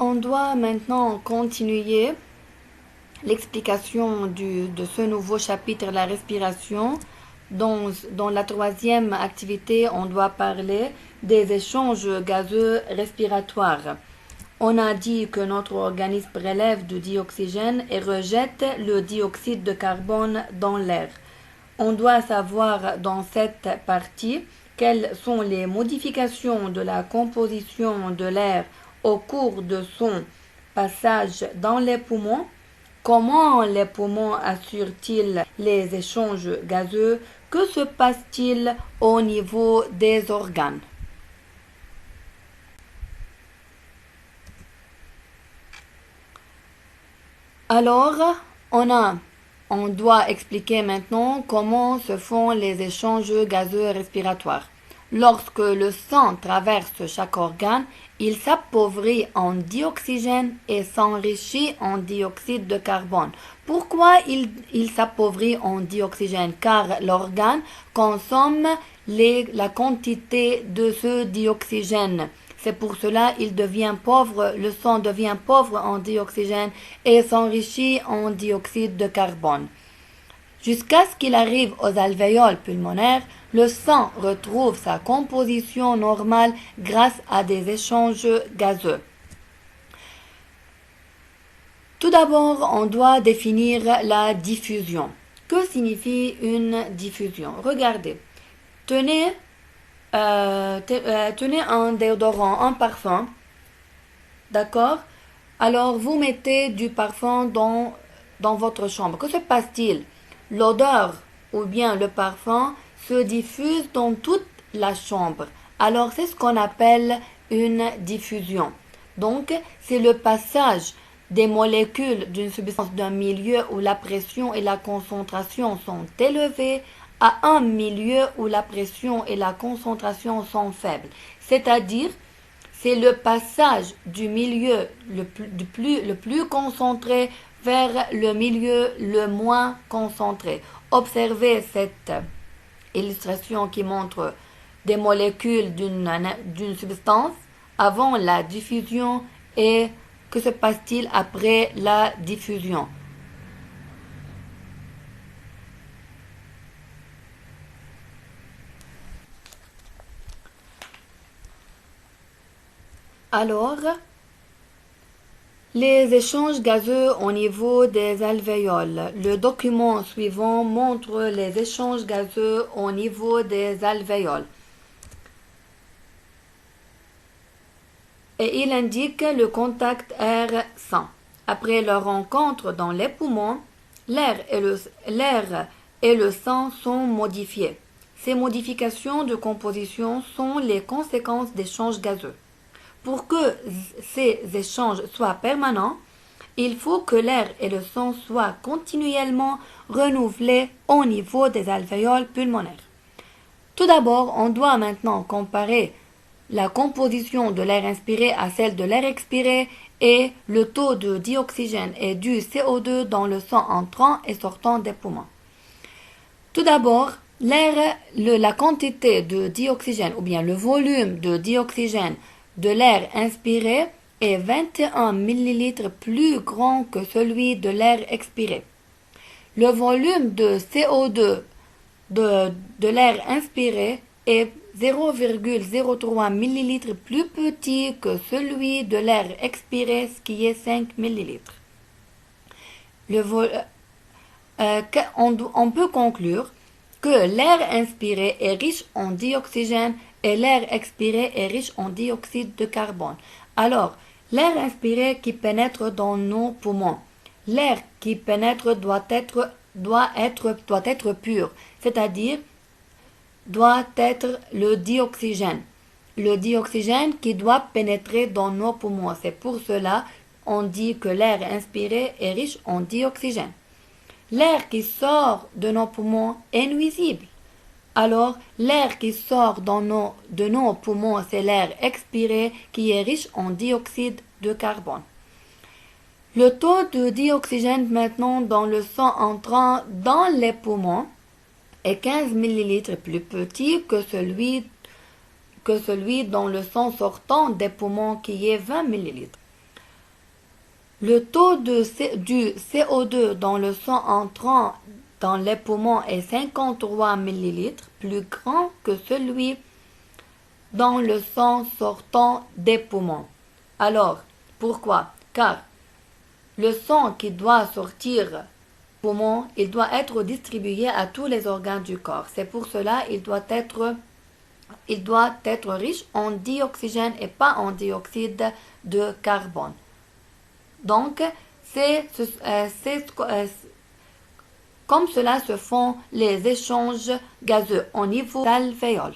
On doit maintenant continuer l'explication de ce nouveau chapitre, la respiration. Dans la troisième activité, on doit parler des échanges gazeux respiratoires. On a dit que notre organisme prélève du dioxygène et rejette le dioxyde de carbone dans l'air. On doit savoir dans cette partie quelles sont les modifications de la composition de l'air au cours de son passage dans les poumons. Comment les poumons assurent-ils les échanges gazeux? Que se passe-t-il au niveau des organes? Alors, on doit expliquer maintenant comment se font les échanges gazeux respiratoires. Lorsque le sang traverse chaque organe, il s'appauvrit en dioxygène et s'enrichit en dioxyde de carbone. Pourquoi il s'appauvrit en dioxygène? Car l'organe consomme la quantité de ce dioxygène. C'est pour cela qu'il devient pauvre, le sang devient pauvre en dioxygène et s'enrichit en dioxyde de carbone. Jusqu'à ce qu'il arrive aux alvéoles pulmonaires, le sang retrouve sa composition normale grâce à des échanges gazeux. Tout d'abord, on doit définir la diffusion. Que signifie une diffusion? Regardez, tenez un déodorant, un parfum, d'accord? Alors, vous mettez du parfum dans votre chambre. Que se passe-t-il? L'odeur ou bien le parfum se diffuse dans toute la chambre. Alors, c'est ce qu'on appelle une diffusion. Donc, c'est le passage des molécules d'une substance d'un milieu où la pression et la concentration sont élevées à un milieu où la pression et la concentration sont faibles. C'est-à-dire, c'est le passage du milieu le plus concentré vers le milieu le moins concentré. Observez cette illustration qui montre des molécules d'une substance avant la diffusion et que se passe-t-il après la diffusion. Alors, les échanges gazeux au niveau des alvéoles. Le document suivant montre les échanges gazeux au niveau des alvéoles. Et il indique le contact air-sang. Après leur rencontre dans les poumons, l'air et le sang sont modifiés. Ces modifications de composition sont les conséquences d'échanges gazeux. Pour que ces échanges soient permanents, il faut que l'air et le sang soient continuellement renouvelés au niveau des alvéoles pulmonaires. Tout d'abord, on doit maintenant comparer la composition de l'air inspiré à celle de l'air expiré et le taux de dioxygène et du CO2 dans le sang entrant et sortant des poumons. Tout d'abord, la quantité de dioxygène ou bien le volume de dioxygène de l'air inspiré est 21 ml plus grand que celui de l'air expiré. Le volume de CO2 de l'air inspiré est 0,03 ml plus petit que celui de l'air expiré, ce qui est 5 ml. On peut conclure que l'air inspiré est riche en dioxygène et l'air expiré est riche en dioxyde de carbone. Alors, l'air inspiré qui pénètre dans nos poumons, l'air qui pénètre doit être pur, c'est-à-dire doit être le dioxygène. Le dioxygène qui doit pénétrer dans nos poumons. C'est pour cela qu'on dit que l'air inspiré est riche en dioxygène. L'air qui sort de nos poumons est nuisible. Alors, l'air qui sort de nos poumons, c'est l'air expiré qui est riche en dioxyde de carbone. Le taux de dioxygène maintenant dans le sang entrant dans les poumons est 15 ml plus petit que celui dans le sang sortant des poumons qui est 20 ml. Le taux du CO2 dans le sang entrant dans les poumons est 53 ml, plus grand que celui dans le sang sortant des poumons. Alors, pourquoi? Car le sang qui doit sortir poumon, il doit être distribué à tous les organes du corps. C'est pour cela qu'il doit être riche en dioxygène et pas en dioxyde de carbone. Donc, c'est comme cela se font les échanges gazeux au niveau d'alvéoles.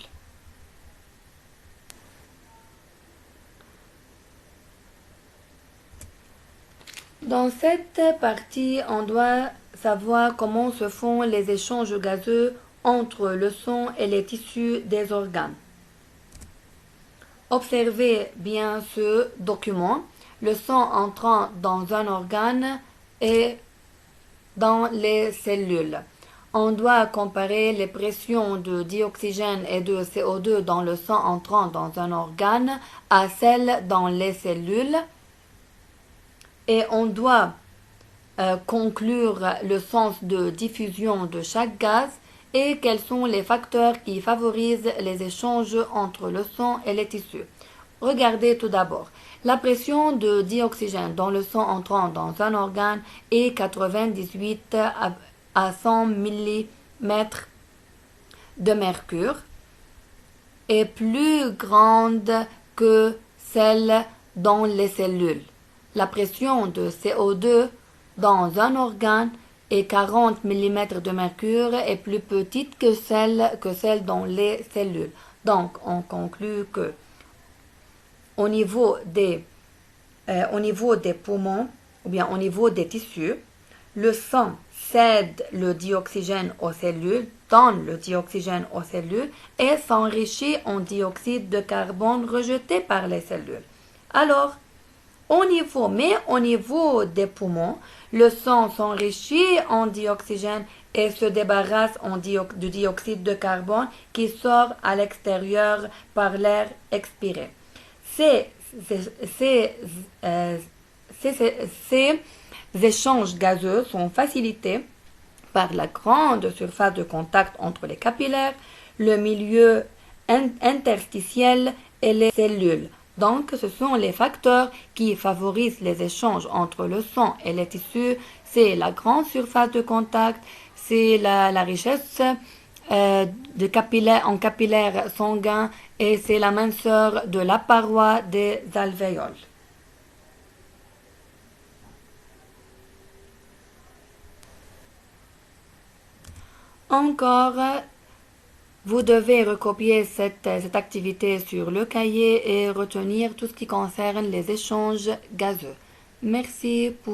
Dans cette partie, on doit savoir comment se font les échanges gazeux entre le sang et les tissus des organes. Observez bien ce document. Le sang entrant dans un organe et dans les cellules. On doit comparer les pressions de dioxygène et de CO2 dans le sang entrant dans un organe à celles dans les cellules. Et on doit conclure le sens de diffusion de chaque gaz et quels sont les facteurs qui favorisent les échanges entre le sang et les tissus. Regardez tout d'abord. La pression de dioxygène dans le sang entrant dans un organe est 98 à 100 mm de mercure est plus grande que celle dans les cellules. La pression de CO2 dans un organe est 40 mm de mercure est plus petite que celle dans les cellules. Donc, on conclut que au niveau des poumons ou bien au niveau des tissus, le sang cède le dioxygène aux cellules, donne le dioxygène aux cellules et s'enrichit en dioxyde de carbone rejeté par les cellules. Alors, au niveau des poumons, le sang s'enrichit en dioxygène et se débarrasse du dioxyde de carbone qui sort à l'extérieur par l'air expiré. Ces échanges gazeux sont facilités par la grande surface de contact entre les capillaires, le milieu interstitiel et les cellules. Donc, ce sont les facteurs qui favorisent les échanges entre le sang et les tissus. C'est la grande surface de contact, c'est la richesse en capillaires sanguins et c'est la minceur de la paroi des alvéoles. Encore, vous devez recopier cette activité sur le cahier et retenir tout ce qui concerne les échanges gazeux. Merci pour